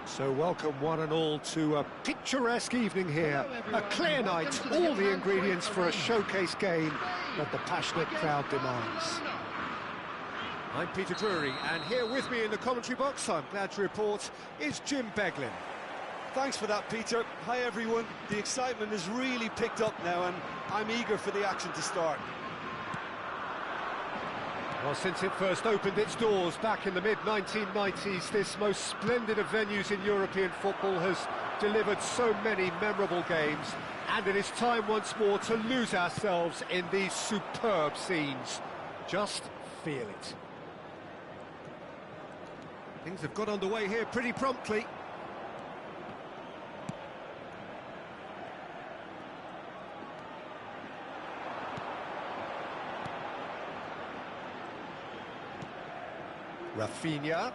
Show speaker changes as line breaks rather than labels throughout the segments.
So welcome one and all to a picturesque evening here, a clear night, all the ingredients for a showcase game that the passionate crowd demands. I'm Peter Drury, and here with me in the commentary box, I'm glad to report, is Jim Beglin.
Thanks for that, Peter. Hi everyone, the excitement has really picked up now and I'm eager for the action to start.
Well, since it first opened its doors back in the mid-1990s, this most splendid of venues in European football has delivered so many memorable games, and it is time once more to lose ourselves in these superb scenes. Just feel it. Things have got underway here pretty promptly. Rafinha,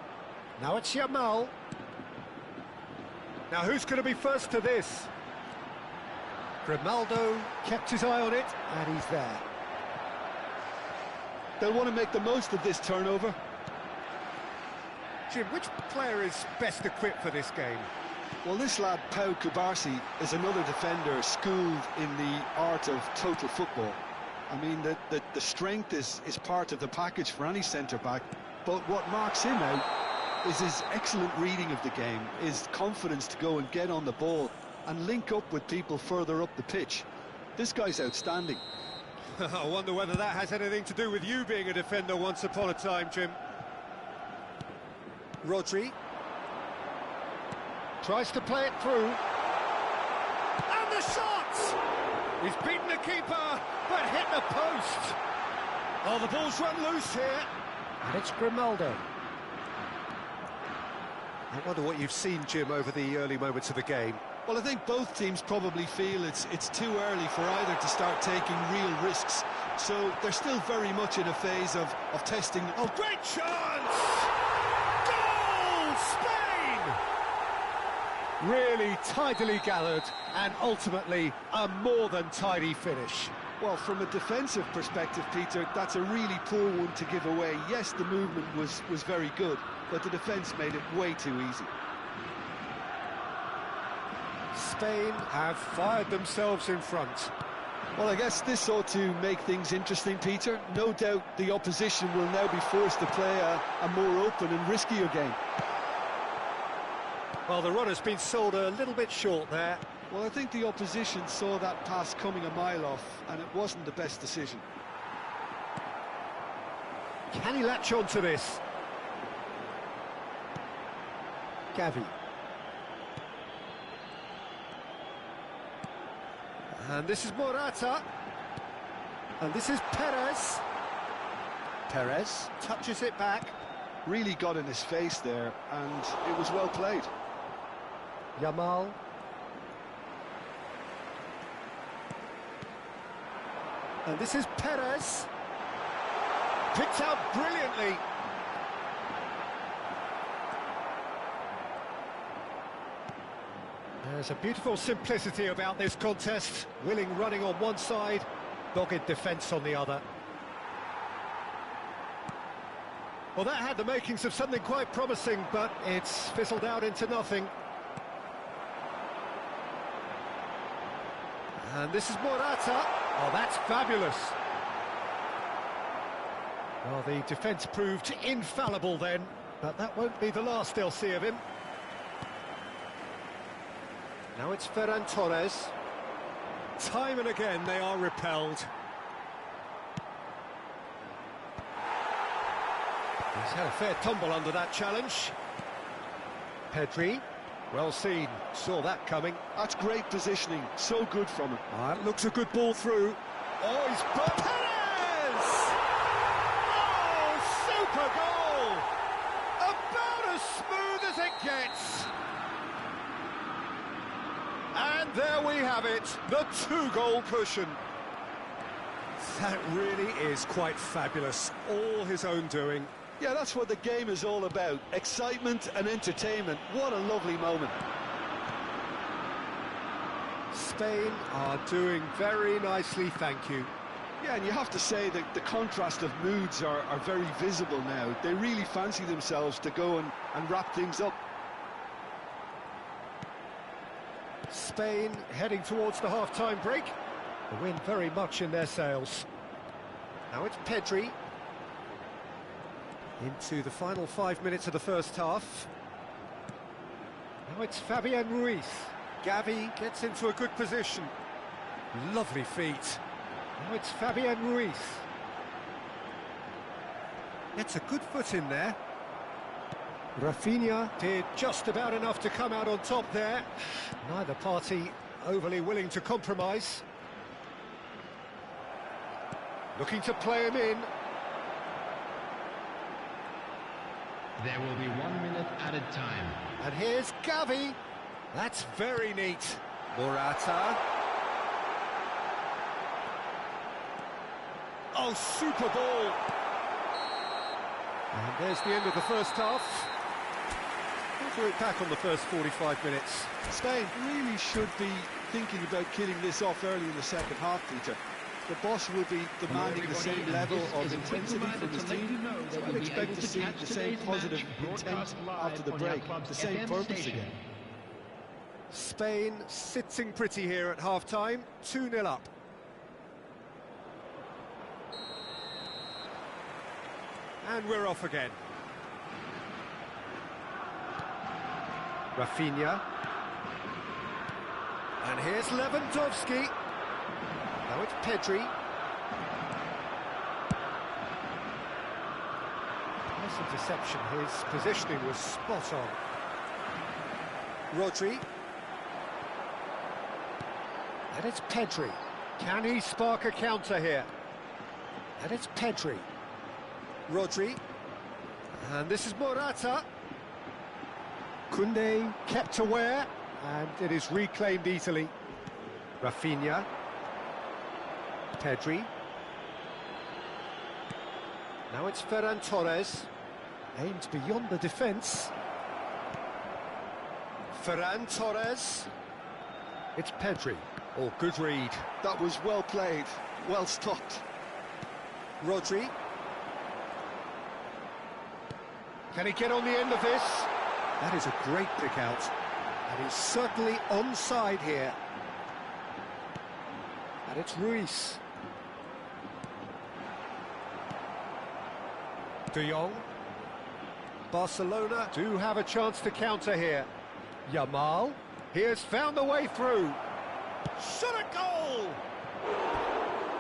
now it's Yamal. Now who's going to be first to this? Grimaldo kept his eye on it, and he's there.
They'll want to make the most of this turnover.
Jim, which player is best equipped for this game?
Well, this lad, Pau Cubarsí, is another defender schooled in the art of total football. I mean, the strength is part of the package for any centre-back, but what marks him out is his excellent reading of the game, his confidence to go and get on the ball and link up with people further up the pitch. This guy's outstanding.
I wonder whether that has anything to do with you being a defender once upon a time, Jim. Rodri tries to play it through. And the shot! He's beaten the keeper, but hit the post. Oh, the ball's run loose here. And it's Grimaldo. I wonder what you've seen, Jim, over the early moments of the game.
Well, I think both teams probably feel it's too early for either to start taking real risks. So they're still very much in a phase of testing.
Oh, great chance! Goal! Spain! Really tidily gathered and ultimately a more than tidy finish.
Well, from a defensive perspective, Peter, that's a really poor one to give away. Yes, the movement was very good, but the defence made it way too easy.
Spain have fired themselves in front.
Well, I guess this ought to make things interesting, Peter. No doubt the opposition will now be forced to play a more open and riskier game.
Well, the run has been sold a little bit short there.
Well, I think the opposition saw that pass coming a mile off, and it wasn't the best decision.
Can he latch on to this? Gavi. And this is Morata. And this is Perez. Perez touches it back.
Really got in his face there, and it was well played.
Yamal. And this is Perez. Picked out brilliantly. There's a beautiful simplicity about this contest. Willing running on one side, dogged defence on the other. Well, that had the makings of something quite promising, but it's fizzled out into nothing. And this is Morata. Oh, that's fabulous. Well, the defence proved infallible then, but that won't be the last they'll see of him. Now it's Ferran Torres. Time and again they are repelled. He's had a fair tumble under that challenge. Pedri, well seen, saw that coming.
That's great positioning, so good from him.
That looks a good ball through. Oh, he's put Perez! Oh, super goal! About as smooth as it gets. And there we have it, the two-goal cushion. That really is quite fabulous, all his own doing.
Yeah, that's what the game is all about, excitement and entertainment. What a lovely moment.
Spain are doing very nicely, thank you.
Yeah, and you have to say that the contrast of moods are very visible now. They really fancy themselves to go and wrap things up.
Spain heading towards the half-time break. The wind very much in their sails. Now it's Pedri. Into the final 5 minutes of the first half. Now it's Fabian Ruiz. Gavi gets into a good position. Lovely feet. Now it's Fabian Ruiz. Gets a good foot in there. Rafinha did just about enough to come out on top there. Neither party overly willing to compromise. Looking to play him in.
There will be 1 minute added time.
And here's Gavi. That's very neat. Morata. Oh, super ball. And there's the end of the first half. We'll do it back on the first 45 minutes.
Spain really should be thinking about killing this off early in the second half, Peter. The boss will be demanding the same level of intensity from his team. So I'd expect to see the same positive intent after the break, the same purpose again.
Spain sitting pretty here at half-time, 2-0 up. And we're off again. Rafinha. And here's Lewandowski. Now it's Pedri. Nice interception. His positioning was spot on. Rodri. And it's Pedri. Can he spark a counter here? And it's Pedri. Rodri. And this is Morata. Koundé kept aware, and it is reclaimed easily. Rafinha. Pedri. Now it's Ferran Torres. Aimed beyond the defence. Ferran Torres. It's Pedri. Oh, good read.
That was well played, well stopped.
Rodri. Can he get on the end of this? That is a great pick out. And he's certainly onside here. And it's Ruiz. De Jong. Barcelona do have a chance to counter here. Yamal. He has found the way through. Shot a goal!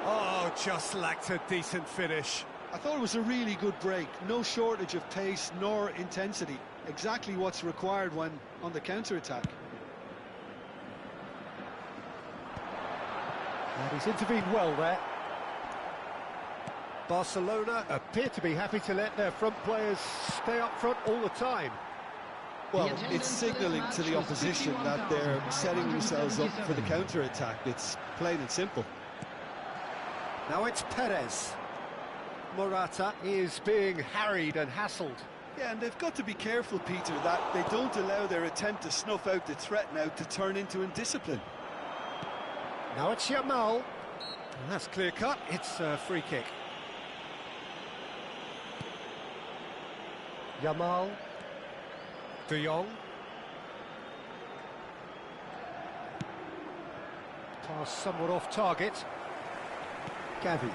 Oh, just lacked a decent finish.
I thought it was a really good break. No shortage of pace nor intensity. Exactly what's required when on the counter-attack.
And he's intervened well there. Barcelona appear to be happy to let their front players stay up front all the time.
Well, it's signalling to the opposition that they're setting themselves up for the counter-attack. It's plain and simple.
Now it's Perez. Morata is being harried and hassled.
Yeah, and they've got to be careful, Peter, that they don't allow their attempt to snuff out the threat now to turn into indiscipline.
Now it's Yamal. And that's clear-cut. It's a free kick. Yamal. De Jong. Pass somewhat off target. Gavi.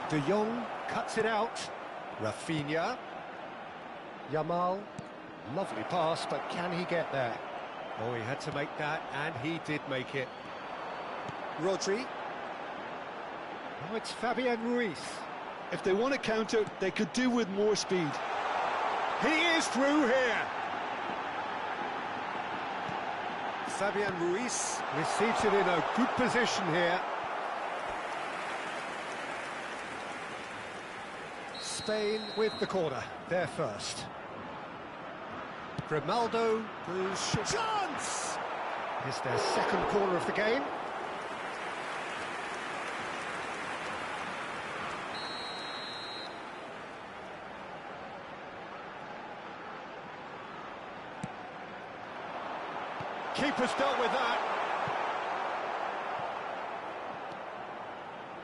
De Jong cuts it out. Rafinha. Yamal. Lovely pass, but can he get there? Oh, he had to make that, and he did make it. Rodri. Now it's Fabian Ruiz.
If they want to counter, they could do with more speed.
He is through here. Fabian Ruiz receives it in a good position here. Spain with the corner, they're first. Grimaldo, who's chance! Is their second corner of the game. Keeper's dealt with that.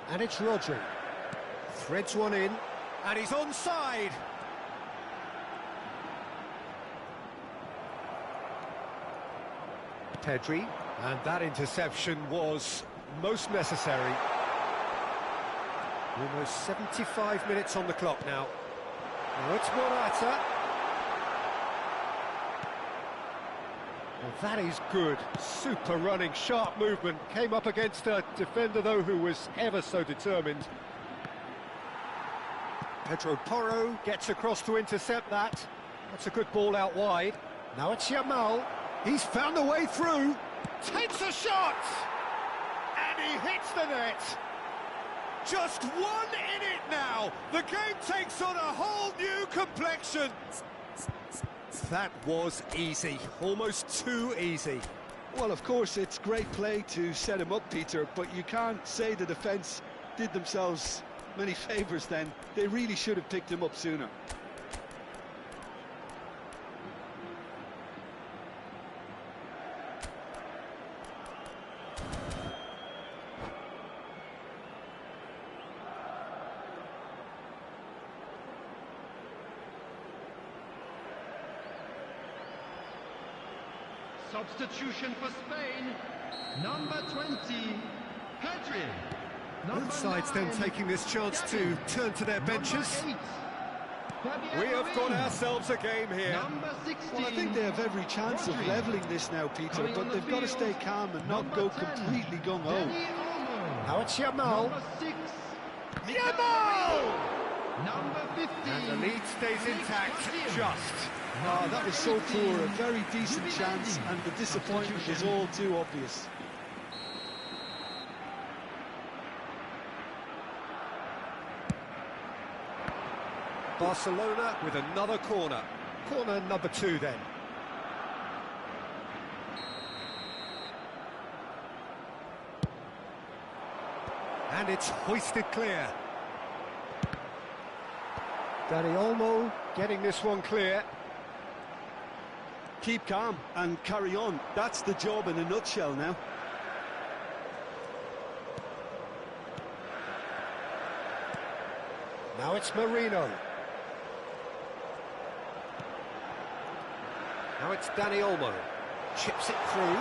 And it's Rodri. Threads one in, and he's onside. Pedri, and that interception was most necessary. Almost 75 minutes on the clock now. Now it's Morata. Well, that is good. Super running, sharp movement. Came up against a defender, though, who was ever so determined. Pedro Porro gets across to intercept that. That's a good ball out wide. Now it's Yamal. He's found a way through. Takes a shot! And he hits the net. Just one in it now. The game takes on a whole new complexion. That was easy, almost too easy.
Well, of course, it's great play to set him up, Peter, but you can't say the defence did themselves many favours then. They really should have picked him up sooner.
Substitution for Spain, number 20, Pedri.
Both sides then taking this chance to turn to their benches. We have got ourselves a game here.
Well, I think they have every chance of levelling this now, Peter, but they've got to stay calm and not go completely gung-ho.
Now it's Yamal. Yamal! And the lead stays intact, just.
Ah, that was so poor, a very decent chance, and the disappointment was all too obvious.
Barcelona with another corner. Corner number 2 then. And it's hoisted clear. Dani Olmo getting this one clear.
Keep calm and carry on. That's the job in a nutshell now.
Now it's Marino. Now it's Dani Olmo. Chips it through.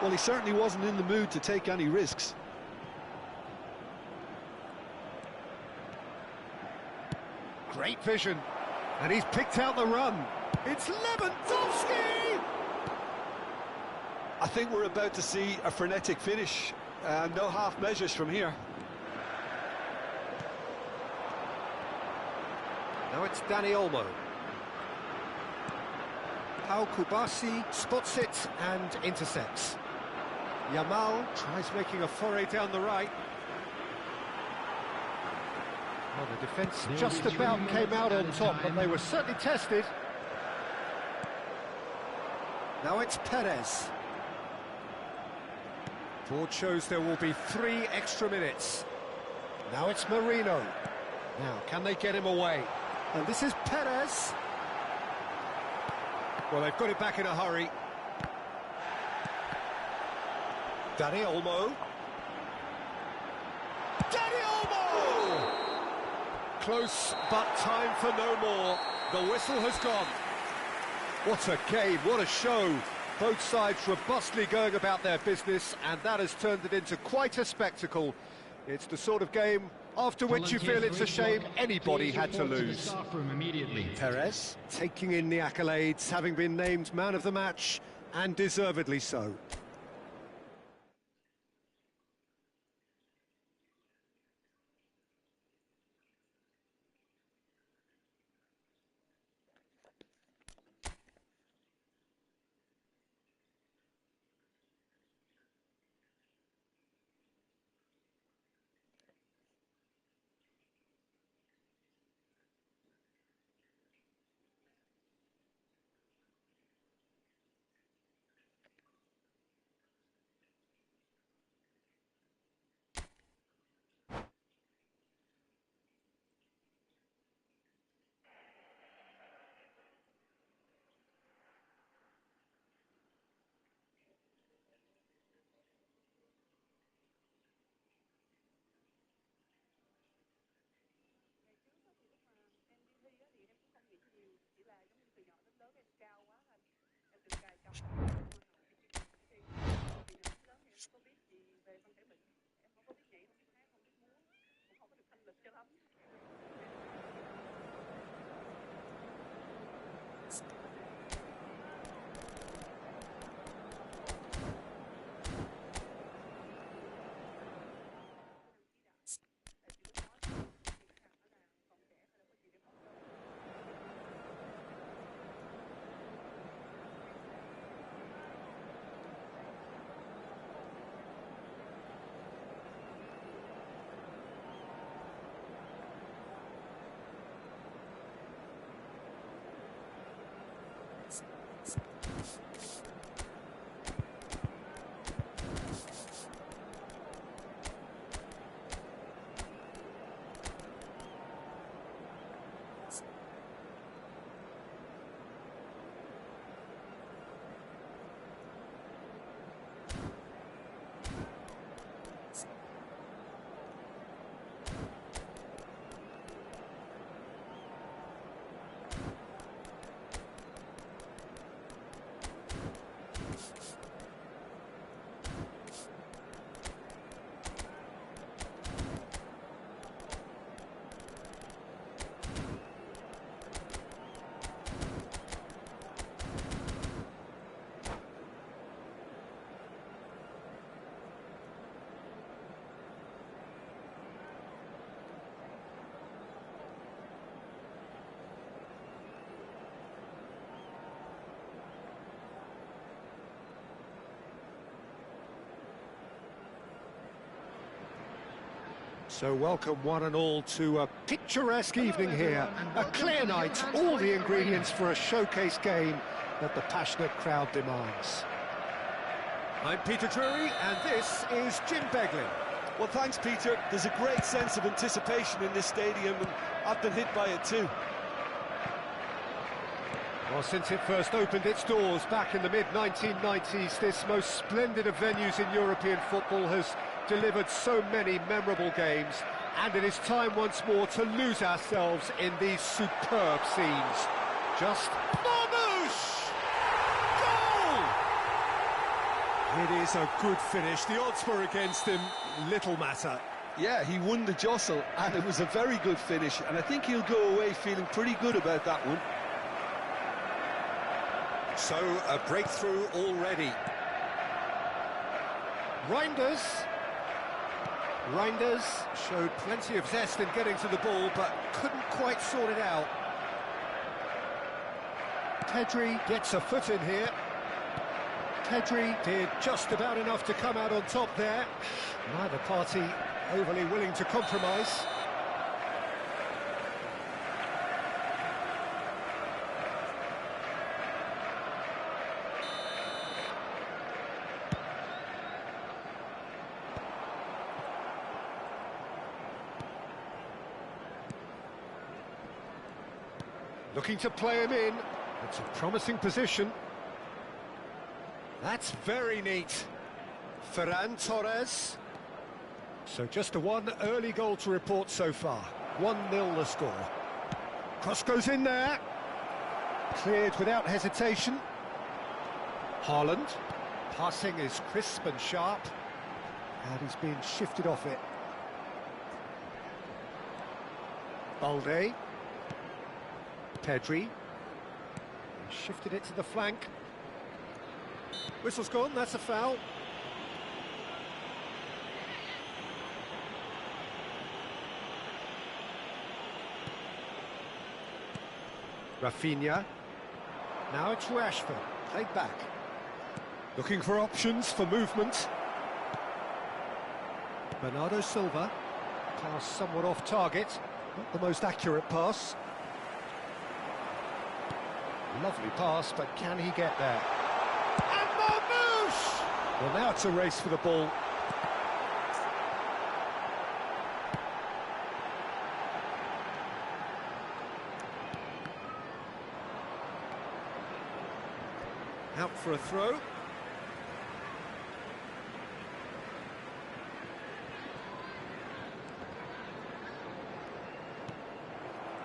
Well, he certainly wasn't in the mood to take any risks.
Great vision. And he's picked out the run. It's Lewandowski!
I think we're about to see a frenetic finish. No half measures from here.
Now it's Dani Olmo. Pau Kubasi spots it and intercepts. Yamal tries making a foray down the right. Well, the defence just about came out on top, but they were certainly tested. Now it's Perez. Board shows there will be 3 extra minutes. Now it's Marino. Now, can they get him away? And this is Perez. Well, they've got it back in a hurry. Dani Olmo. Dani Olmo! Close, but time for no more. The whistle has gone. What a game, what a show. Both sides robustly going about their business, and that has turned it into quite a spectacle. It's the sort of game after which you feel it's a shame anybody had to lose. Perez taking in the accolades, having been named man of the match, and deservedly so. So welcome one and all to a picturesque evening here. A clear night, all the ingredients for a showcase game that the passionate crowd demands. I'm Peter Drury, and this is Jim Beglin.
Well, thanks, Peter. There's a great sense of anticipation in this stadium, and I've been hit by it too.
Well, since it first opened its doors back in the mid-1990s, this most splendid of venues in European football has delivered so many memorable games, and it is time once more to lose ourselves in these superb scenes. Just Marmoush! Goal!
It is a good finish. The odds were against him, little matter.
Yeah, he won the jostle, and it was a very good finish, and I think he'll go away feeling pretty good about that one.
So, a breakthrough already. Reinders showed plenty of zest in getting to the ball, but couldn't quite sort it out. Pedri gets a foot in here. Pedri did just about enough to come out on top there. Neither party overly willing to compromise. Looking to play him in. It's a promising position. That's very neat. Ferran Torres. So just the one early goal to report so far. 1-0 the score. Cross goes in there. Cleared without hesitation. Haaland. Passing is crisp and sharp. And he's being shifted off it. Balde. Pedri. Shifted it to the flank. Whistle's gone, that's a foul. Rafinha. Now it's Rashford, played back. Looking for options for movement. Bernardo Silva. Pass somewhat off target. Not the most accurate pass. Lovely pass, but can he get there? And Marmoush! Well, now it's a race for the ball. Out for a throw.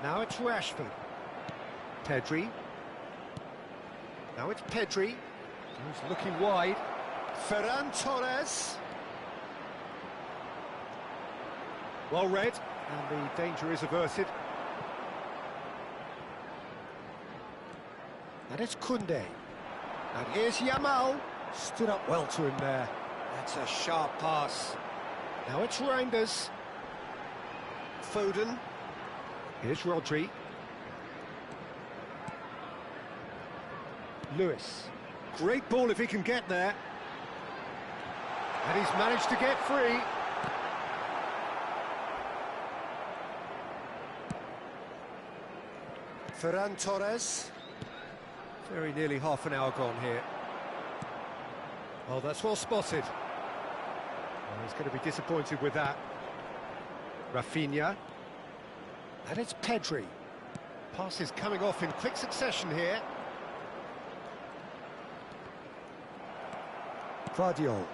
Now it's Rashford. Pedri. Now it's Pedri. He's looking wide. Ferran Torres. Well read, and the danger is averted. And it's Koundé. And here's Yamal. Stood up well to him there. That's a sharp pass. Now it's Reinders. Foden. Here's Rodri. Lewis. Great ball if he can get there. And he's managed to get free. Ferran Torres. Very nearly half an hour gone here. Well, that's well spotted. Well, he's going to be disappointed with that. Rafinha. And it's Pedri. Passes coming off in quick succession here. Guardiol.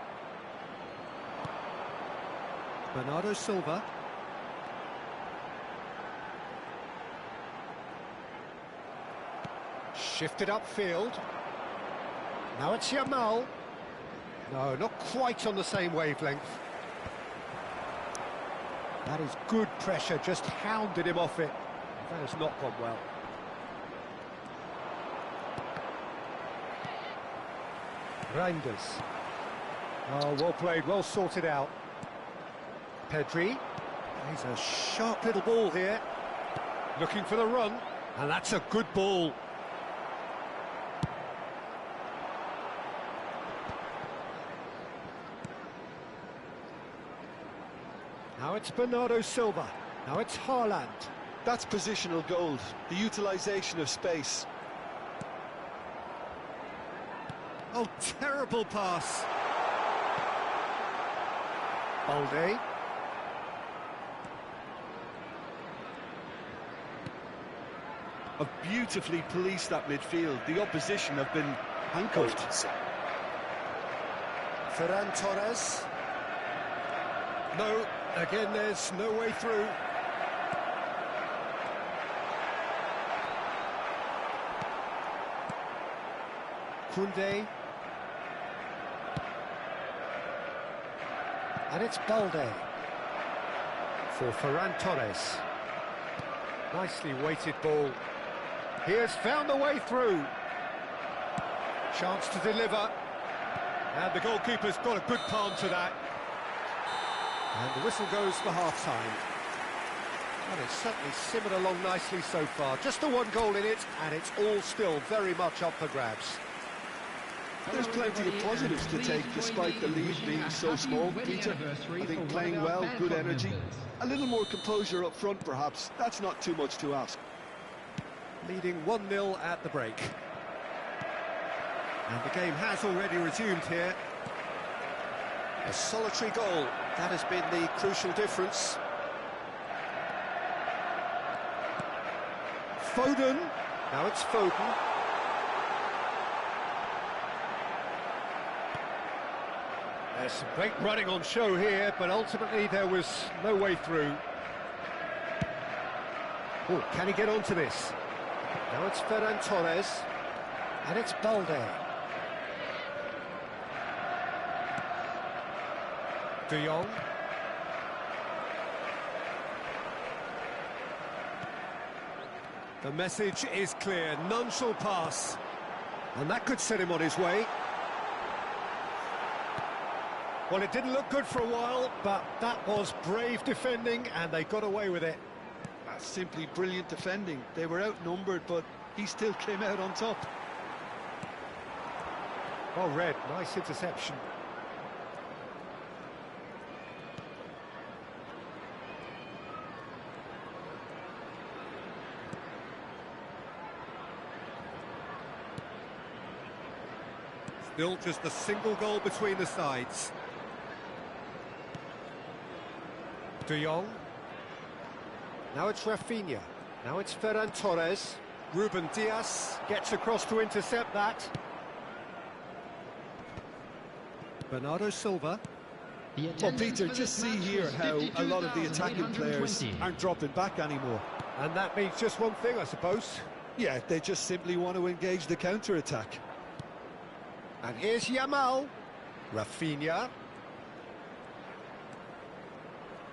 Bernardo Silva. Shifted upfield. Now it's Yamal. No, not quite on the same wavelength. That is good pressure, just hounded him off it. That has not gone well. Reinders. Oh, well played, well sorted out. Pedri. He's a sharp little ball here. Looking for the run. And that's a good ball. Now it's Bernardo Silva. Now it's Haaland.
That's positional gold, the utilisation of space.
Oh, terrible pass.
Balde.
Have beautifully policed that midfield. The opposition have been handcuffed.
Ferran Torres.
No, again, there's no way through.
Koundé. And it's Balde for Ferran Torres. Nicely weighted ball. He has found a way through.
Chance to deliver. And the goalkeeper's got a good palm to that.
And the whistle goes for half-time. Well, it's certainly simmered along nicely so far. Just the one goal in it, and it's all still very much up for grabs.
There's plenty of positives to take despite the lead being so small, Peter. I think playing well, good energy. A little more composure up front, perhaps. That's not too much to ask.
Leading 1-0 at the break.
And the game has already resumed here.
A solitary goal. That has been the crucial difference.
Foden.
Now it's Foden.
There's some great running on show here, but ultimately there was no way through.
Oh, can he get onto this? Now it's Ferran Torres. And it's Balde.
De Jong. The message is clear, none shall pass.
And that could set him on his way.
Well, it didn't look good for a while, but that was brave defending, and they got away with it.
That's simply brilliant defending. They were outnumbered, but he still came out on top.
Well read, nice interception.
Still just a single goal between the sides. De Jong.
Now it's Rafinha. Now it's Ferran Torres.
Ruben Dias.
Gets across to intercept that.
Bernardo Silva.
Well, Peter, just see here how a lot of the attacking players aren't dropping back anymore.
And that means just one thing, I suppose.
Yeah, they just simply want to engage the counter-attack.
And here's Yamal. Rafinha.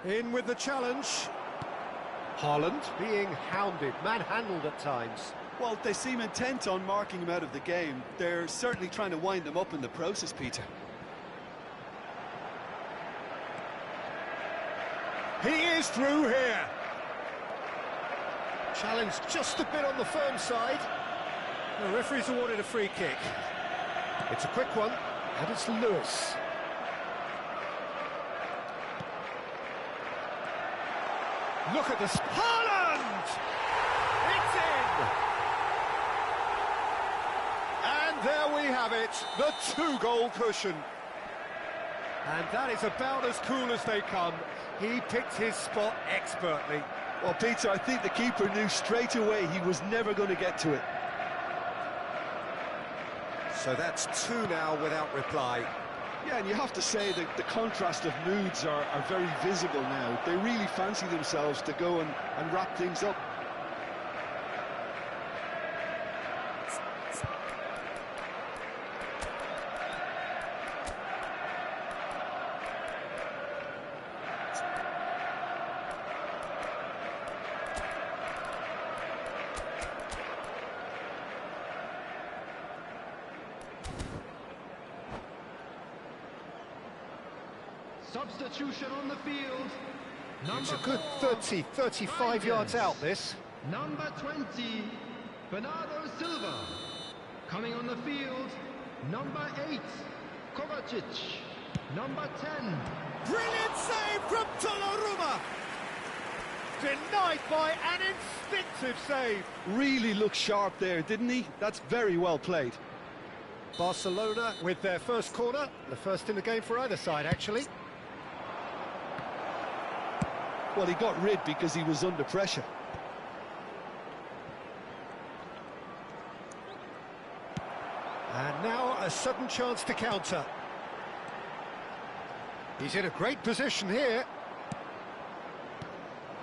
In with the challenge.
Haaland being hounded, manhandled at times.
Well, they seem intent on marking him out of the game. They're certainly trying to wind him up in the process, Peter.
He is through here.
Challenge just a bit on the firm side.
The referee's awarded a free kick.
It's a quick one, and it's Lewis.
Look at this. Haaland!
It's in! And there we have it, the two-goal cushion.
And that is about as cool as they come. He picked his spot expertly.
Well, Peter, I think the keeper knew straight away he was never going to get to it.
So that's two now without reply.
Yeah, and you have to say that the contrast of moods are very visible now. They really fancy themselves to go and wrap things up.
Substitution on the field.
It's a good 30, 35 yards out, this.
Number 20, Bernardo Silva. Coming on the field, number 8, Kovacic. Number 10.
Brilliant save from Donnarumma! Denied by an instinctive save.
Really looked sharp there, didn't he? That's very well played.
Barcelona with their first corner, the first in the game for either side, actually.
Well, he got rid because he was under pressure.
And now a sudden chance to counter. He's in a great position here.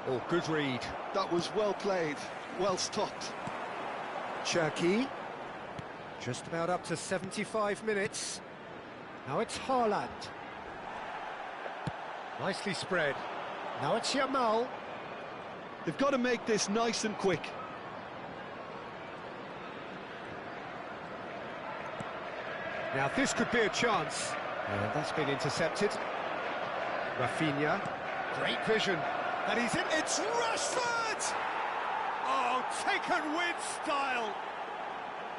Oh, good read.
That was well played, well stopped.
Cherki. Just about up to 75 minutes. Now it's Haaland. Nicely spread. Now it's Yamal.
They've got to make this nice and quick.
Now this could be a chance. And that's been intercepted. Rafinha. Great vision. And he's in.
It's Rashford! Oh, taken with style.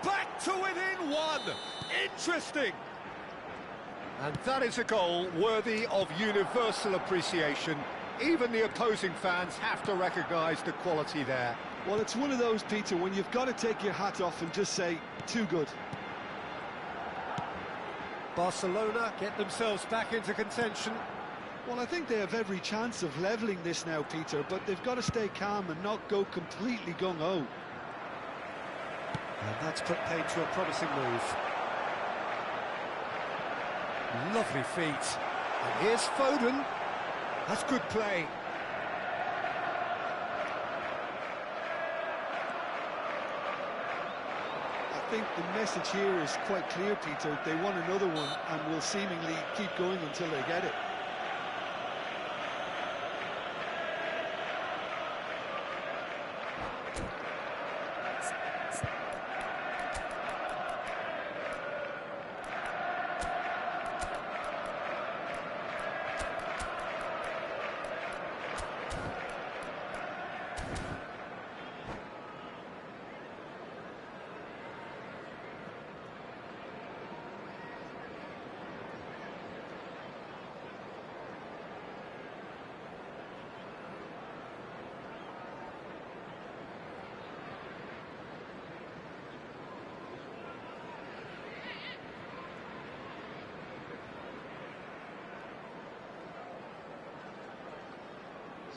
Back to within one. Interesting.
And that is a goal worthy of universal appreciation. Even the opposing fans have to recognise the quality there.
Well, it's one of those, Peter, when you've got to take your hat off and just say, too good.
Barcelona get themselves back into contention.
Well, I think they have every chance of levelling this now, Peter, but they've got to stay calm and not go completely gung-ho.
And that's put paid to a promising move. Lovely feet. And here's Foden. That's good play.
I think the message here is quite clear, Peter. They want another one and will seemingly keep going until they get it.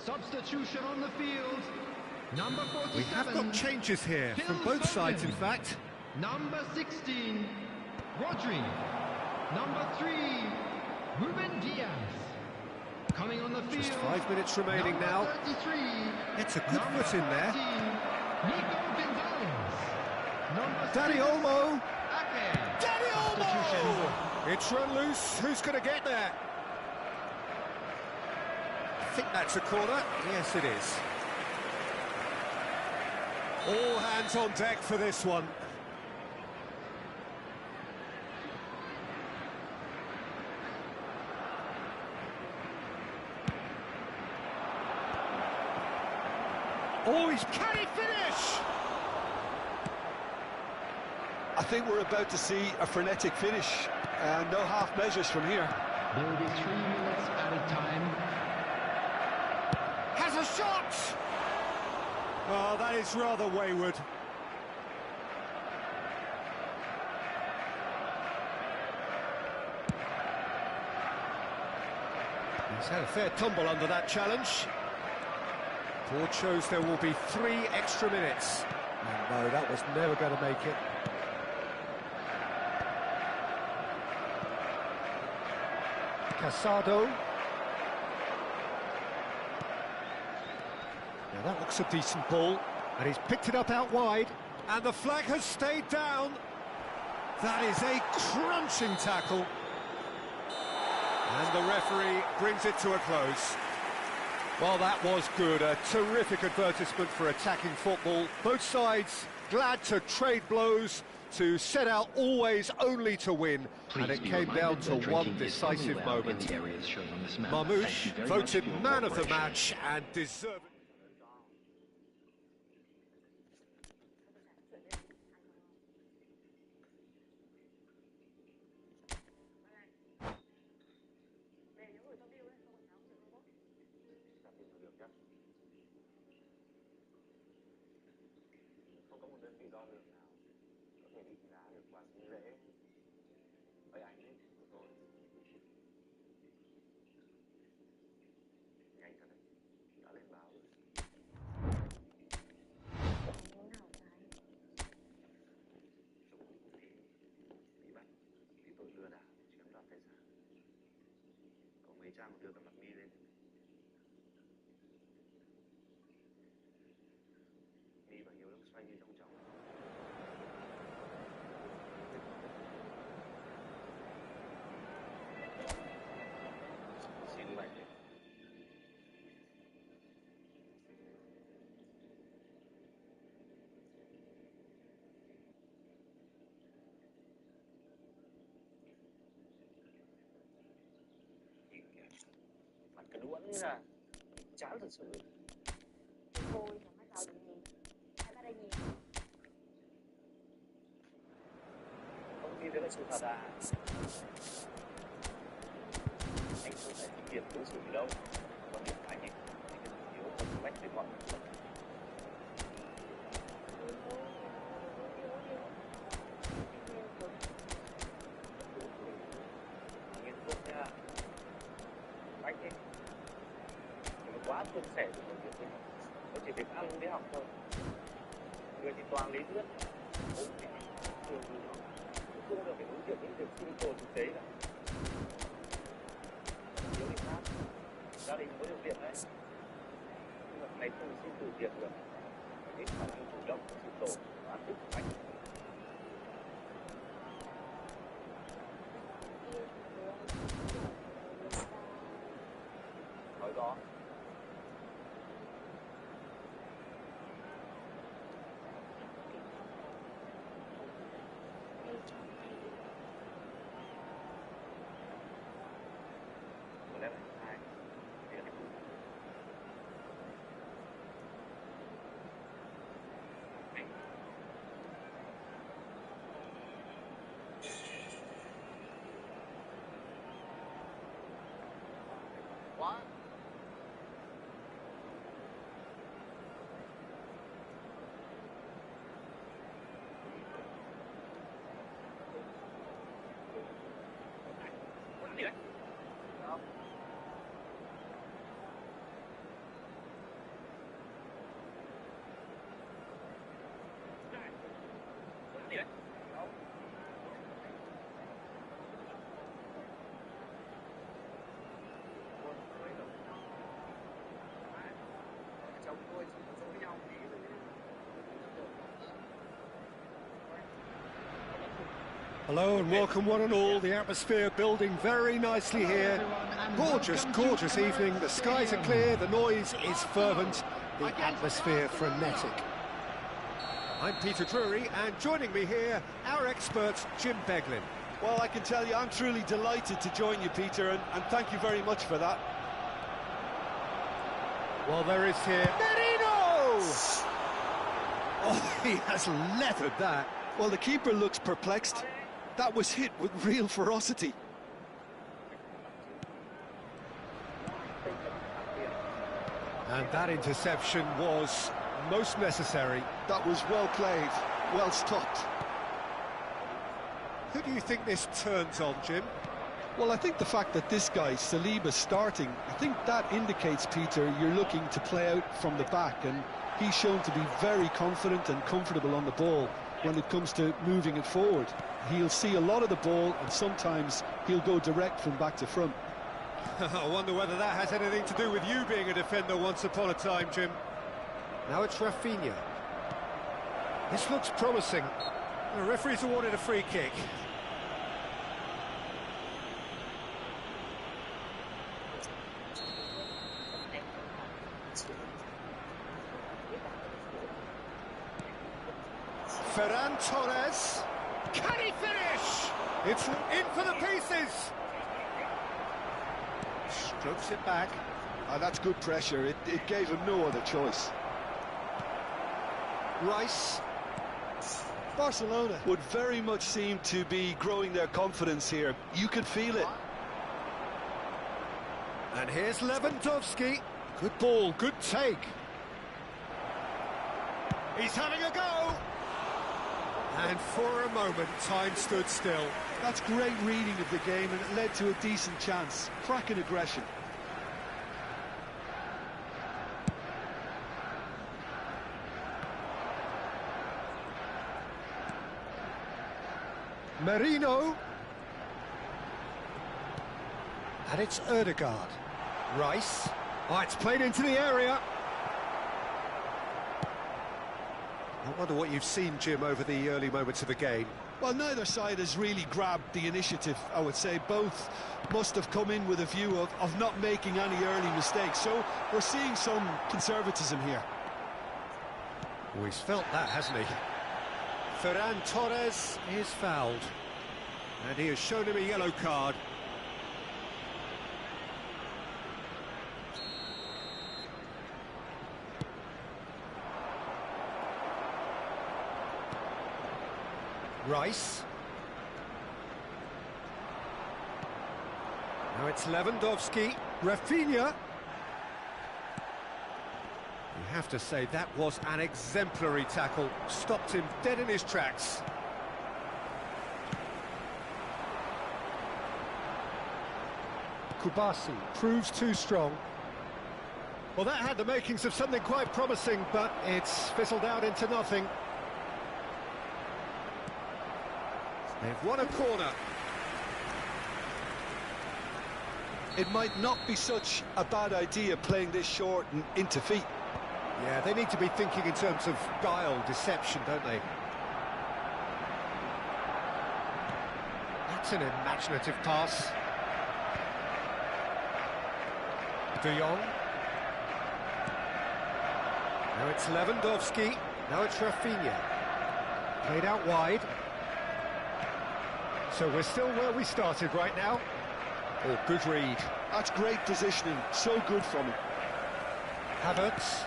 Substitution on the field. Number 47.
We have got changes here
Phil
from both sides, in
Foden.
fact.
Number 16. Rodri. Number 3. Ruben Diaz. Coming on the field.
Just 5 minutes remaining
number
now.
33.
It's a good
Number
foot in there.
14, Nico Gonzalez. Number
Danny
6,
Olmo.
Ake.
Danny
Substitution.
Olmo!
It's run loose. Who's going to get there? I think that's a corner. Yes, it is.
All hands on deck for this one. Oh, can he finish?
I think we're about to see a frenetic finish. No half measures from here.
There will be 3 minutes added time.
Has a shot! Oh, that is rather wayward.
He's had a fair tumble under that challenge. Board shows there will be 3 extra minutes. And no, that was never going to make it. Casado. Now that looks a decent ball, and he's picked it up out wide.
And the flag has stayed down. That is a crunching tackle.
And the referee brings it to a close. Well, that was good. A terrific advertisement for attacking football. Both sides glad to trade blows, to set out always only to win. And it came down to one decisive moment. Marmoush voted man of the match and deserved.
chắc không có một đơn vị đo lường nào có thể định giá được quả sinh dễ với anh ấy của tôi. Nhanh thật đấy, đã lên báo rồi. Chồng cũng thì bị bắt vì tội lừa đảo chiếm đoạt tài sản. Cậu mấy trang đưa cả mặt mi lên. Mi và Hiếu đang xoay như trong chóng. Xin mày đi. Mặt cái đuỗn ra chán thật sự.
Thôi chẳng phải tao định gì. Hãy bắt đây gì.
Không tin đấy là sự thật à? Anh không phải thực hiện đối xử gì đâu. Còn điểm anh ấy, anh đừng thiếu một mách để mọi người. Nghiên cứu nha. Bách ấy. Nhưng mà quá suôn sẻ của một việc ấy. Nó chỉ việc ăn với học thôi. Người thì toàn lý thuyết. Ôi thì thường thì nó không được phải ứng dụng những việc sinh tồn thực tế cả. Thiếu thì khác. Gia đình có điều kiện đấy. Nhưng mà này không xin từ việc được. Ít khả năng chủ động của sinh tồn và án thức của anh. Nói rõ. Có lẽ là hai. Thì là anh. Quá. Muốn gì đấy? Không. Muốn gì đấy? Không. Buồn cười đâu. Chồng tôi chỉ có dối nhau tí thôi nhé.
Hello and welcome one and all. The atmosphere building very nicely here. Gorgeous, gorgeous evening. The skies are clear, the noise is fervent, the atmosphere frenetic. I'm Peter Drury, and joining me here, our expert, Jim Beglin.
Well, I can tell you, I'm truly delighted to join you, Peter, and thank you very much for that.
Well, there is here Merino! Oh, he has leathered that.
Well, the keeper looks perplexed. That was hit with real ferocity.
And that interception was most necessary.
That was well played, well stopped.
Who do you think this turns on, Jim?
Well, I think the fact that this guy, Saliba, starting, I think that indicates, Peter, you're looking to play out from the back, and he's shown to be very confident and comfortable on the ball when it comes to moving it forward. He'll see a lot of the ball, and sometimes he'll go direct from back to front.
I wonder whether that has anything to do with you being a defender once upon a time, Jim. Now it's Rafinha. This looks promising. The referee's awarded a free kick. Ferran Torres. Can he finish? It's in for the pieces. Strokes it back.
That's good pressure. It gave him no other choice.
Rice.
Barcelona would very much seem to be growing their confidence here. You could feel it.
And here's Lewandowski. Good ball, good take. He's having a go! And for a moment, time stood still.
That's great reading of the game, and it led to a decent chance. Cracking aggression.
Merino. And it's Ødegaard. Rice. Oh, it's played into the area. I wonder what you've seen, Jim, over the early moments of the game.
Well, neither side has really grabbed the initiative, I would say. Both must have come in with a view of not making any early mistakes. So we're seeing some conservatism here.
Oh, he's felt that, hasn't he? Ferran Torres is fouled. And he has shown him a yellow card. Rice. Now it's Lewandowski. Rafinha. You have to say that was an exemplary tackle. Stopped him dead in his tracks. Kubasi proves too strong. Well, that had the makings of something quite promising, but it's fizzled out into nothing. They've won a corner.
It might not be such a bad idea playing this short and into feet.
Yeah, they need to be thinking in terms of guile, deception, don't they? That's an imaginative pass. De Jong. Now it's Lewandowski. Now it's Rafinha. Played out wide. So we're still where we started right now. Oh, good read.
That's great positioning. So good from him.
Havertz.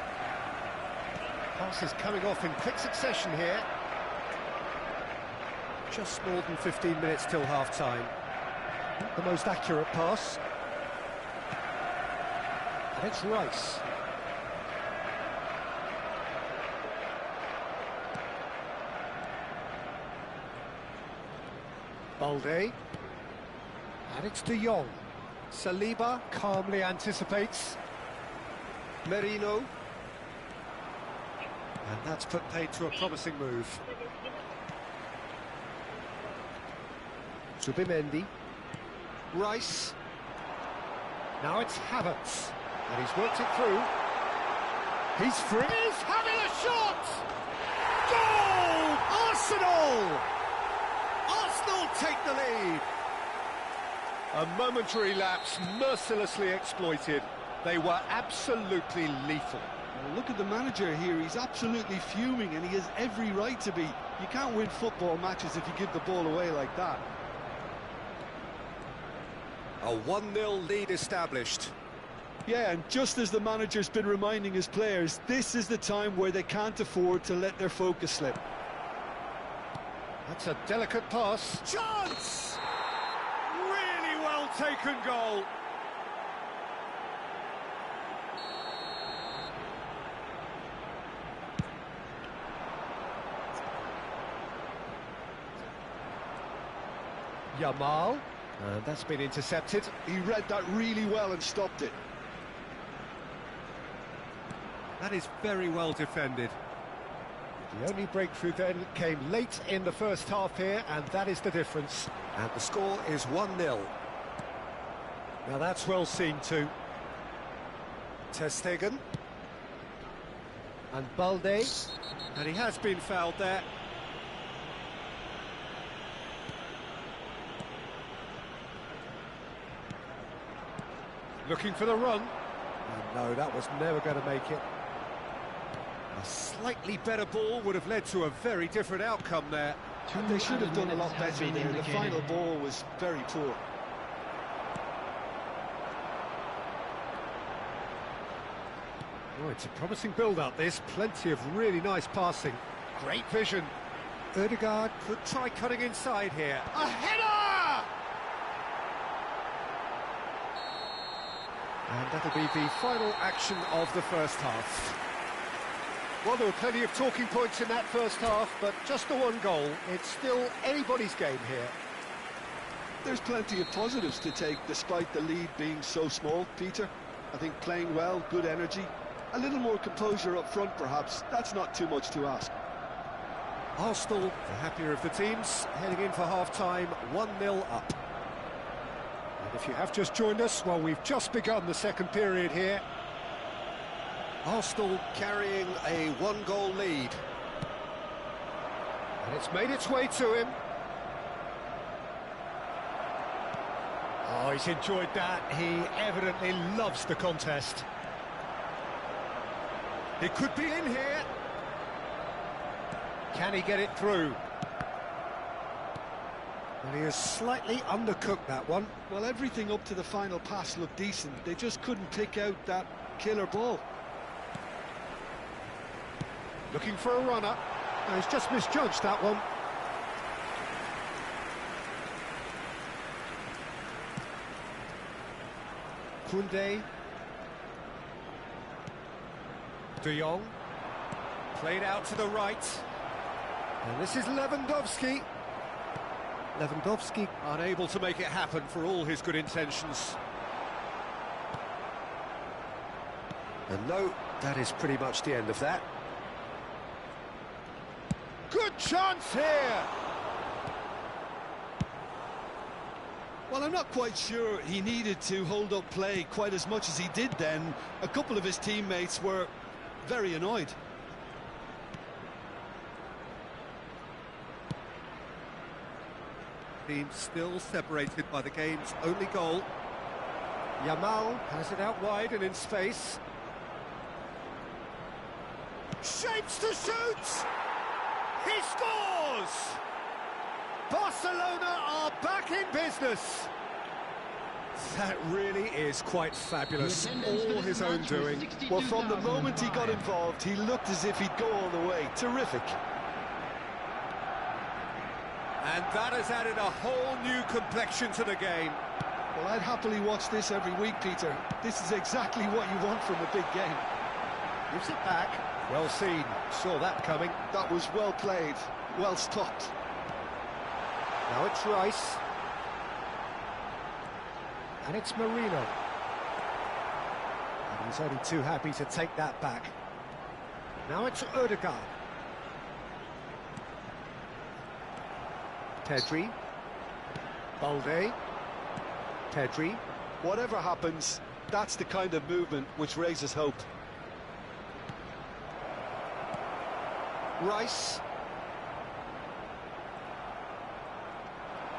Passes coming off in quick succession here. Just more than 15 minutes till half-time. The most accurate pass. And it's Rice. Balde. And it's De Jong. Saliba calmly anticipates. Merino. And that's put paid to a promising move. Zubimendi. Rice. Now it's Havertz. And he's worked it through. He's free. He's having a shot! Goal! Arsenal! Arsenal take the lead. A momentary lapse mercilessly exploited. They were absolutely lethal.
Well, look at the manager here. He's absolutely fuming, and he has every right to be. You can't win football matches if you give the ball away like that.
A 1-0 lead established.
Yeah, and just as the manager's been reminding his players, this is the time where they can't afford to let their focus slip.
That's a delicate pass. Chance! Really well taken goal. Yamal. And that's been intercepted.
He read that really well and stopped it.
That is very well defended. The only breakthrough then came late in the first half here, and that is the difference. And the score is 1-0. Now that's well seen too. Ter Stegen. And Balde. And he has been fouled there. Looking for the run. And no, that was never going to make it. A slightly better ball would have led to a very different outcome there.
And they should have done a lot better there. The final ball was very poor.
Oh, it's a promising build-up, this. Plenty of really nice passing. Great vision. Ødegaard could try cutting inside here. A header! And that'll be the final action of the first half. Well, there were plenty of talking points in that first half, but just the one goal. It's still anybody's game here.
There's plenty of positives to take despite the lead being so small, Peter. I think playing well, good energy, a little more composure up front perhaps, that's not too much to ask.
Arsenal, the happier of the teams, heading in for half-time, 1-0 up. And if you have just joined us, well, we've just begun the second period here. Arsenal carrying a one-goal lead. And it's made its way to him. Oh, he's enjoyed that. He evidently loves the contest. It could be in here. Can he get it through? Well, he has slightly undercooked that one.
Well, everything up to the final pass looked decent. They just couldn't pick out that killer ball.
Looking for a runner. No, he's just misjudged that one. Koundé. De Jong. Played out to the right. And this is Lewandowski. Lewandowski unable to make it happen for all his good intentions. And no, that is pretty much the end of that. Good chance here!
Well, I'm not quite sure he needed to hold up play quite as much as he did then. A couple of his teammates were very annoyed.
Team still separated by the game's only goal. Yamal has it out wide and in space. Shapes to shoot! He scores! Barcelona are back in business. That really is quite fabulous. All his own doing.
Well, from the moment he got involved, he looked as if he'd go all the way. Terrific.
And that has added a whole new complexion to the game.
Well, I'd happily watch this every week, Peter. This is exactly what you want from a big game.
Gives it back. Well seen. Saw that coming.
That was well played, well stopped.
Now it's Rice. And it's Marino. And he's only too happy to take that back. Now it's Ødegaard. Pedri. Balde. Pedri.
Whatever happens, that's the kind of movement which raises hope.
Rice.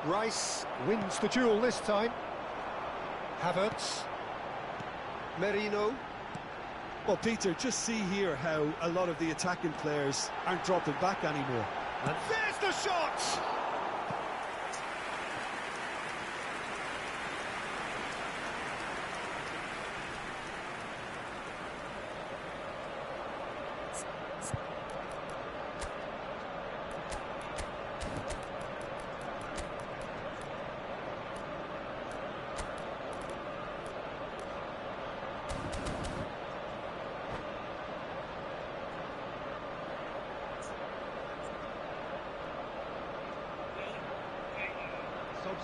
Rice wins the duel this time. Havertz. Merino.
Well, Peter, just see here how a lot of the attacking players aren't dropping back anymore.
And there's the shot!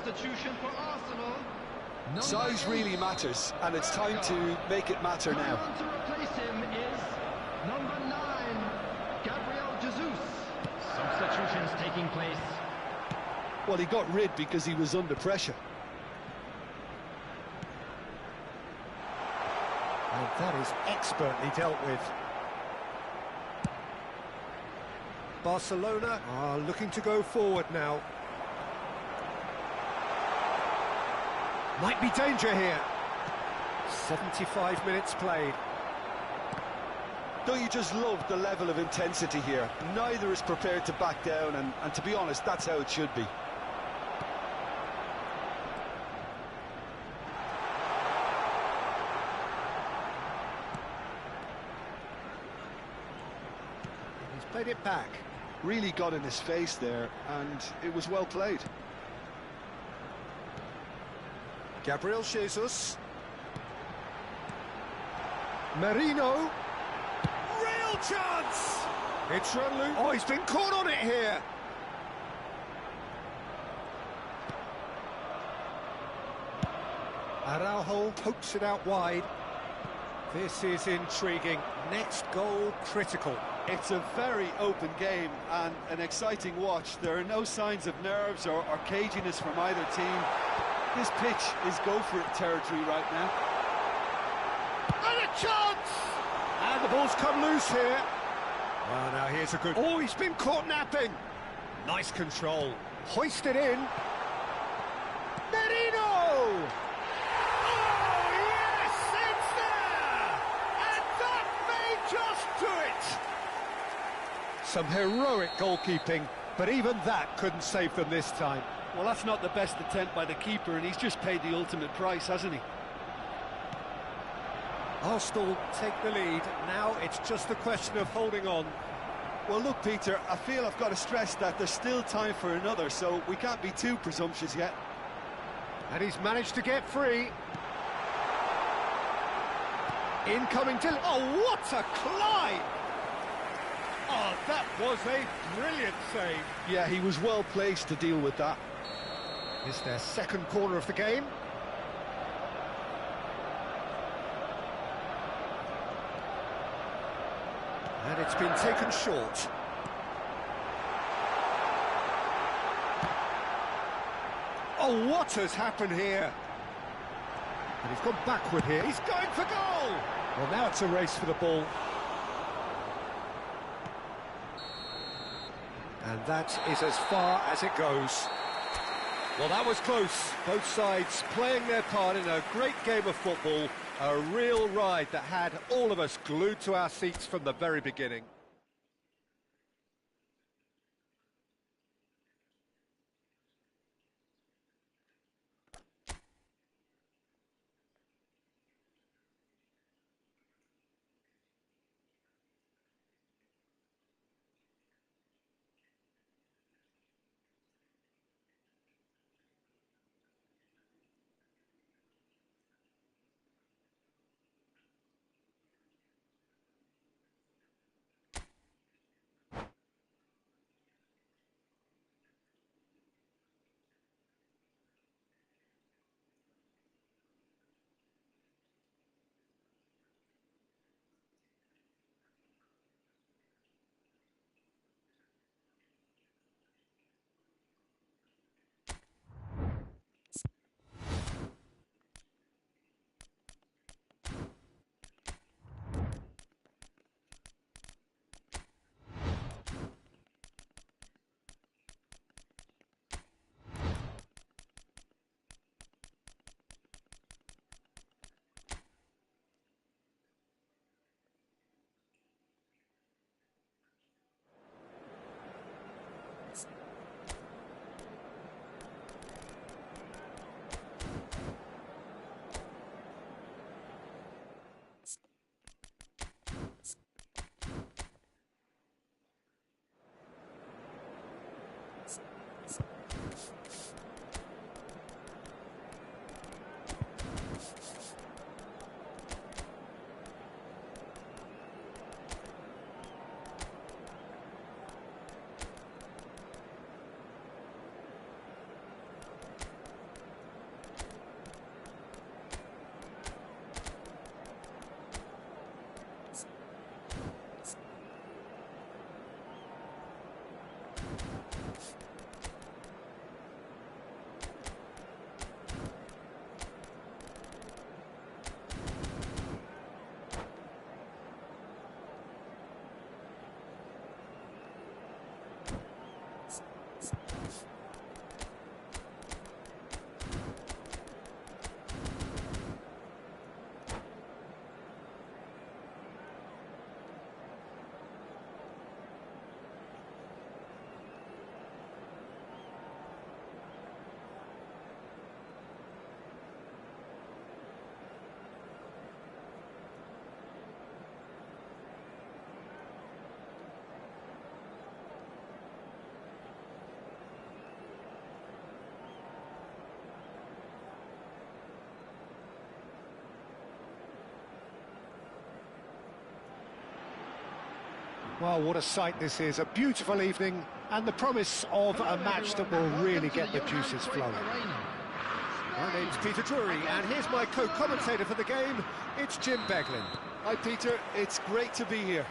Substitution for Arsenal.
Size really matters, and it's time to make it matter now.
On to replace him is number 9, Gabriel Jesus. Substitutions taking place.
Well, he got rid because he was under pressure.
And that is expertly dealt with. Barcelona are looking to go forward now. Might be danger here. 75 minutes played.
Don't you just love the level of intensity here? Neither is prepared to back down, and to be honest, that's how it should be.
He's played it back.
Really got in his face there, and it was well played.
Gabriel Jesus. Merino.
Real chance! It's run loose.
Oh, he's been caught on it here. Araujo pokes it out wide. This is intriguing. Next goal critical.
It's a very open game and an exciting watch. There are no signs of nerves or caginess from either team. This pitch is go-for-it territory right now.
And a chance! And the ball's come loose here.
Well, now here's a good...
Oh, he's been caught napping.
Nice control.
Hoisted in. Merino! Oh, yes, it's there! And that may just do it! Some heroic goalkeeping, but even that couldn't save them this time.
Well, that's not the best attempt by the keeper, and he's just paid the ultimate price, hasn't he?
Arsenal take the lead. Now it's just a question of holding on.
Well, look, Peter, I feel I've got to stress that there's still time for another, so we can't be too presumptuous yet.
And he's managed to get free. Incoming to... Oh, what a climb!
Oh, that was a brilliant save.
Yeah, he was well placed to deal with that.
It's their second corner of the game. And it's been taken short. Oh, what has happened here? And he's gone backward here. He's going for goal! Well, now it's a race for the ball. And that is as far as it goes.
Well, that was close. Both sides playing their part in a great game of football. A real ride that had all of us glued to our seats from the very beginning.
Well, what a sight this is. A beautiful evening and the promise of a match that will really get the juices flowing.
My name's Peter Drury, and here's my co-commentator for the game. It's Jim Beglin.
Hi, Peter. It's great to be here.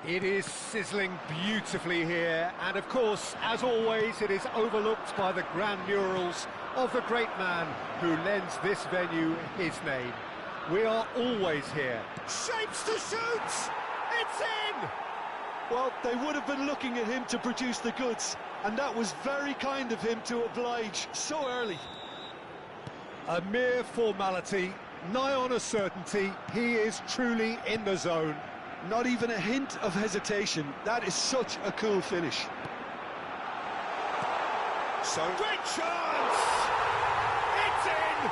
It is sizzling beautifully here, and of course, as always, it is overlooked by the grand murals of the great man who lends this venue his name. We are always here. Shapes to shoot! It's in!
Well, they would have been looking at him to produce the goods, and that was very kind of him to oblige so early.
A mere formality, nigh on a certainty. He is truly in the zone.
Not even a hint of hesitation. That is such a cool finish.
So great chance! It's in!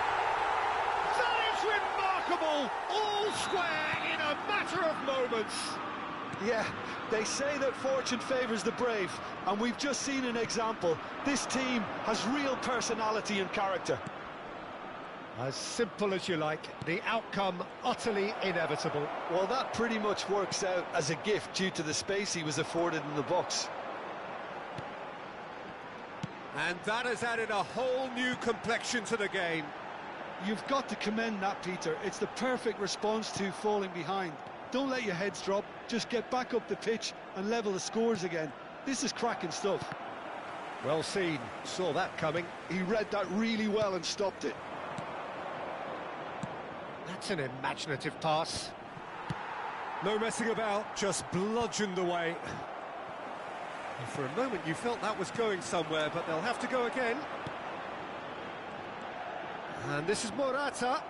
That is remarkable! All square in a matter of moments.
Yeah, they say that fortune favours the brave, and we've just seen an example. This team has real personality and character.
As simple as you like, the outcome utterly inevitable.
Well, that pretty much works out as a gift due to the space he was afforded in the box.
And that has added a whole new complexion to the game.
You've got to commend that, Peter. It's the perfect response to falling behind. Don't let your heads drop, just get back up the pitch and level the scores again. This is cracking stuff.
Well seen, saw that coming.
He read that really well and stopped it.
That's an imaginative pass.
No messing about, just bludgeoned away. And for a moment you felt that was going somewhere, but they'll have to go again. And this is Morata.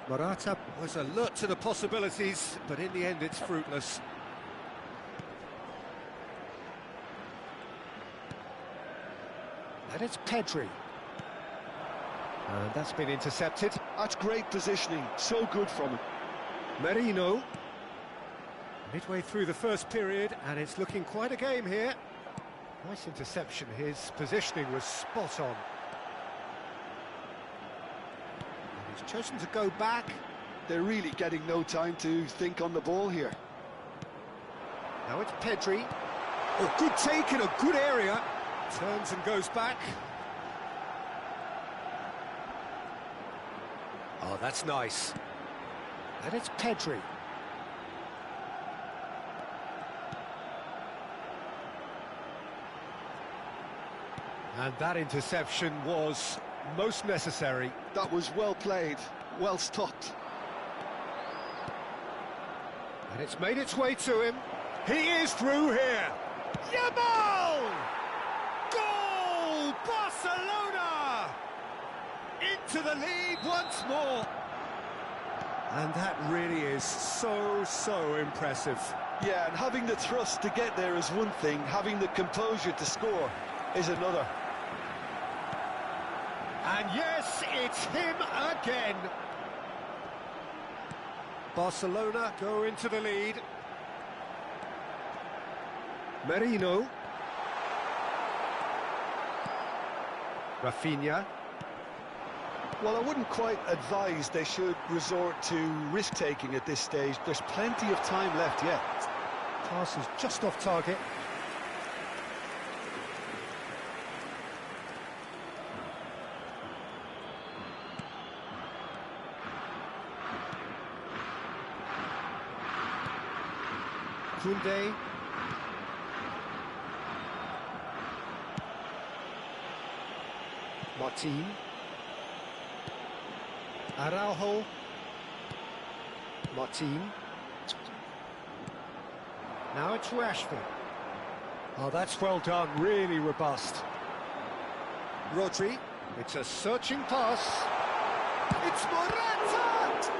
Morata was alert to the possibilities, but in the end it's fruitless.
And it's Pedri. And that's been intercepted.
That's great positioning, so good from him.
Merino.
Midway through the first period, and it's looking quite a game here.
Nice interception, his positioning was spot on. And he's chosen to go back.
They're really getting no time to think on the ball here.
Now it's Pedri.
Oh, good take in a good area. Turns and goes back. Oh, that's nice.
And it's Pedri. And that interception was most necessary.
That was well played, well stopped.
And it's made its way to him.
He is through here. Yamal! Goal! Barcelona! Into the lead once more. And that really is so impressive.
Yeah, and having the thrust to get there is one thing, having the composure to score is another.
And yes, it's him again.
Barcelona go into the lead.
Merino. Rafinha.
Well, I wouldn't quite advise they should resort to risk-taking at this stage. There's plenty of time left yet.
Pass is just off target. Koundé. Martin. Araujo. Martin. Now it's Rashford. Oh, that's well done, really robust. Rodri. It's a searching pass. It's Morata!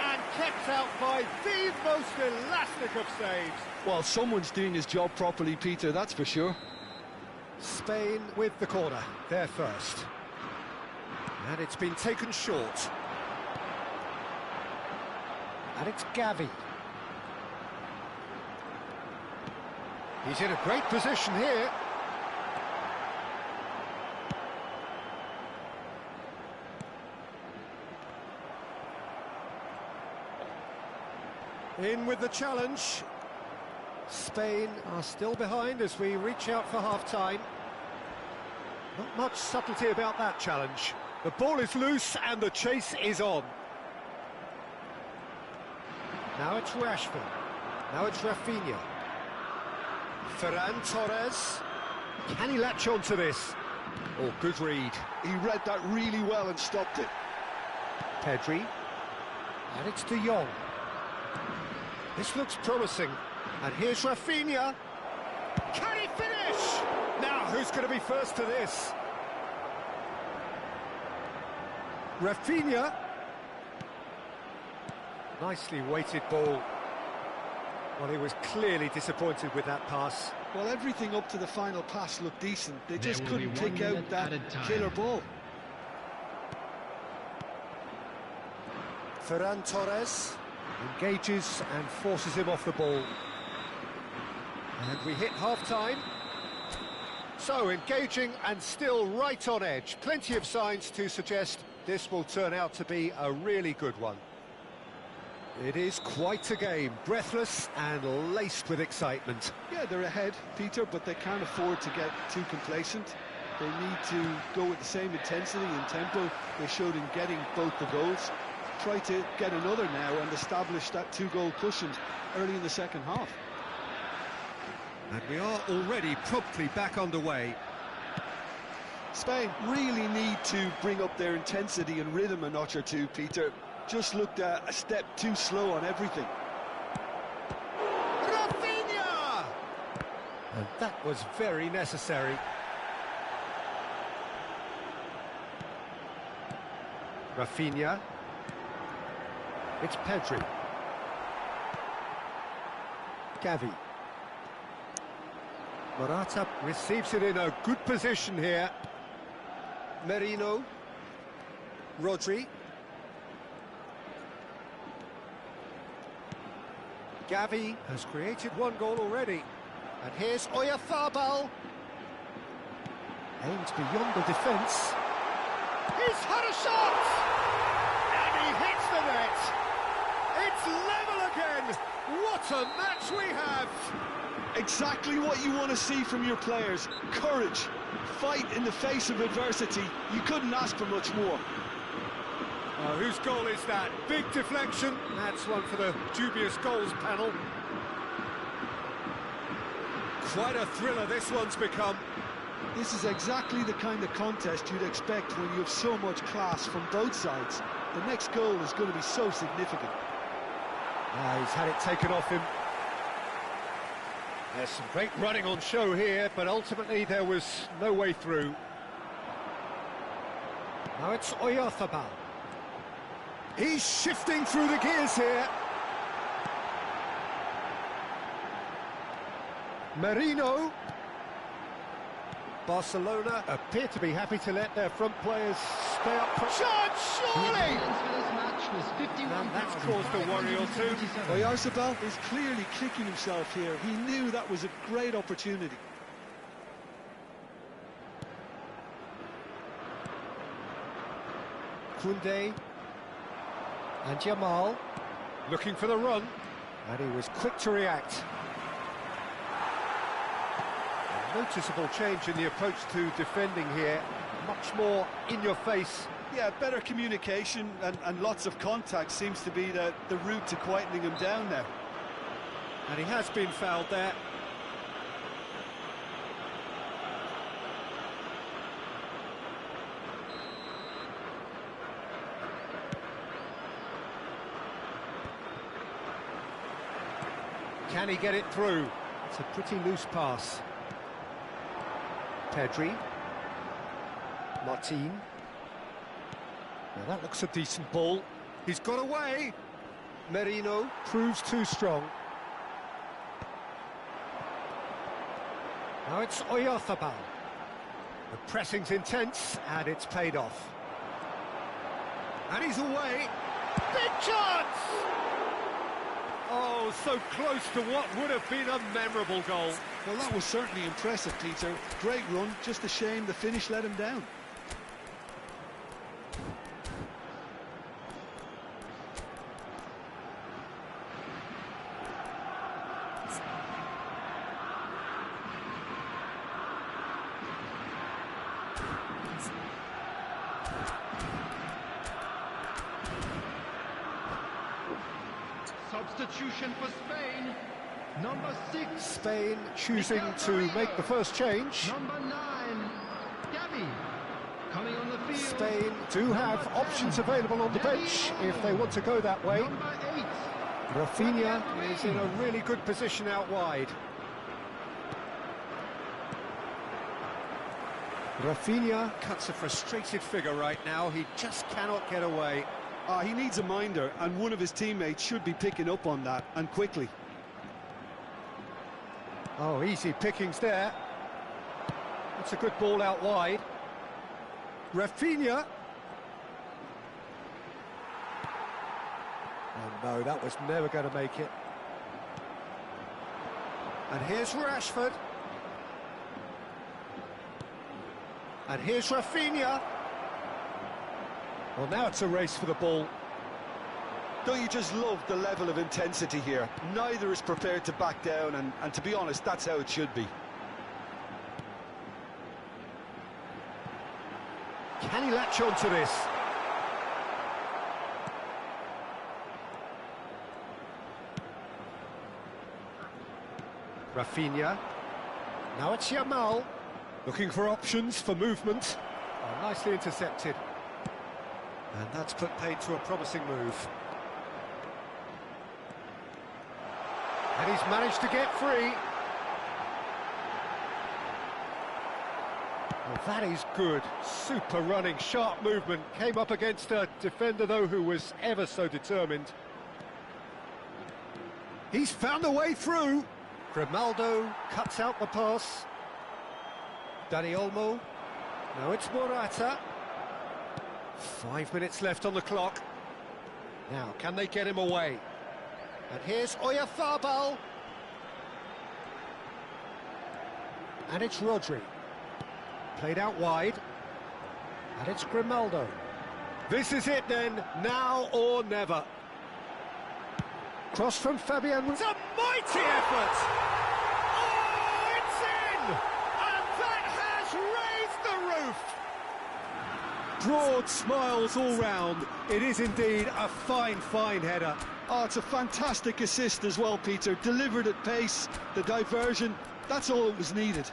And kept out by the most elastic of saves.
Well, someone's doing his job properly, Peter, that's for sure.
Spain with the corner, there first. And it's been taken short. And it's Gavi. He's in a great position here. In with the challenge. Spain are still behind as we reach out for half-time. Not much subtlety about that challenge. The ball is loose and the chase is on. Now it's Rashford. Now it's Rafinha. Ferran Torres. Can he latch on to this? Oh, good read.
He read that really well and stopped it.
Pedri. And it's De Jong. This looks promising. And here's Rafinha. Can he finish? Now, who's going to be first to this? Rafinha. Nicely weighted ball. Well, he was clearly disappointed with that pass.
Well, everything up to the final pass looked decent. They just
There will be
couldn't
1
pick out
minute
that
added time.
killer ball.
Ferran Torres engages and forces him off the ball. And we hit half-time. So, engaging and still right on edge. Plenty of signs to suggest this will turn out to be a really good one. It is quite a game, breathless and laced with excitement.
Yeah, they're ahead, Peter, but they can't afford to get too complacent. They need to go with the same intensity and tempo they showed in getting both the goals. Try to get another now and establish that 2-goal cushion early in the second half.
And we are already promptly back underway.
Spain really need to bring up their intensity and rhythm a notch or two, Peter. Just looked a step too slow on everything.
Rafinha! And that was very necessary. Rafinha. It's Pedri. Gavi. Morata receives it in a good position here. Merino. Rodri. Gavi has created 1 goal already. And here's Oyarzabal. Aimed beyond the defence. He's had a shot! And he hits the net! It's level again! What a match we have!
Exactly what you want to see from your players. Courage, fight in the face of adversity. You couldn't ask for much more.
Oh, whose goal is that? Big deflection. That's one for the dubious goals panel. Quite a thriller this one's become.
This is exactly the kind of contest you'd expect when you have so much class from both sides. The next goal is going to be so significant.
He's had it taken off him. There's some great running on show here, but ultimately there was no way through. Now it's Oyarzabal. He's shifting through the gears here. Merino. Barcelona appear to be happy to let their front players stay up front. Shot, surely! And that's caused a worry or two.
Oyarzabal is clearly kicking himself here. He knew that was a great opportunity.
Koundé. And Jamal. Looking for the run. And he was quick to react. A noticeable change in the approach to defending here. Much more in your face.
Yeah, better communication and lots of contact seems to be the route to quietening him down now.
And he has been fouled there. Can he get it through? It's a pretty loose pass. Pedri. Martin. Now that looks a decent ball. He's got away. Merino proves too strong. Now it's Oyarzabal. The pressing's intense, and it's paid off. And he's away. Big chance! Oh, so close to what would have been a memorable goal.
Well, that was certainly impressive, Peter. Great run, just a shame the finish let him down.
Substitution for Spain. Number 6.
Spain choosing to make the first change.
Number 9. Gavi. Coming on the field.
Spain do have options available on the bench if they want to go that way.
Number 8.
Rafinha is in a really good position out wide. Rafinha cuts a frustrated figure right now. He just cannot get away.
He needs a minder, and one of his teammates should be picking up on that, and quickly.
Oh, easy pickings there. That's a good ball out wide. Rafinha. Oh no, that was never going to make it. And here's Rashford. And here's Rafinha. Well, now it's a race for the ball.
Don't you just love the level of intensity here? Neither is prepared to back down, and to be honest, that's how it should be.
Can he latch on to this? Rafinha. Now it's Yamal. Looking for options for movement. Oh, nicely intercepted. And that's put paid to a promising move. And he's managed to get free. Well, that is good. Super running, sharp movement. Came up against a defender, though, who was ever so determined. He's found a way through. Grimaldo cuts out the pass. Dani Olmo. Now it's Morata. 5 minutes left on the clock. Now, can they get him away? And here's Oyarzabal. And it's Rodri. Played out wide. And it's Grimaldo. This is it then, now or never. Cross from Fabian. It's a mighty effort! Oh, it's in! And that has raised the roof! Broad smiles all round. It is indeed a fine, fine header.
Oh, it's a fantastic assist as well, Peter. Delivered at pace, the diversion, that's all that was needed.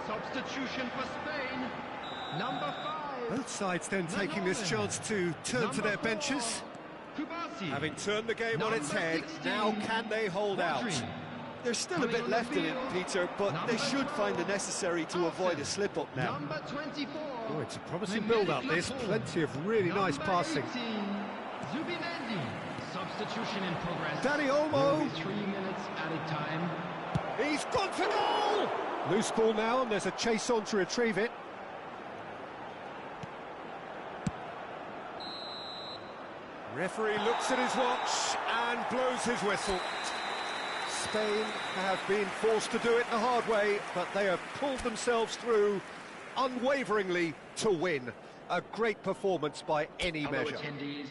Substitution for Spain. Number 5.
Both sides then taking this chance to turn to their benches.
Kubasi.
Having turned the game on its head,
16,
now can they hold out?
Rodri.
There's still a bit left in it, Peter, but they should find the necessary to avoid a slip-up now.
Number 24.
Oh, it's a promising build-up, this. Plenty of really nice passing.
18, Zubimendi. Substitution in progress.
Dani Olmo.
Will be 3 minutes at a time.
He's gone for goal! Loose ball now, and there's a chase on to retrieve it. Referee looks at his watch and blows his whistle. Spain have been forced to do it the hard way, but they have pulled themselves through unwaveringly to win. A great performance by any
Fellow
measure.
attendees,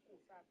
cụ sát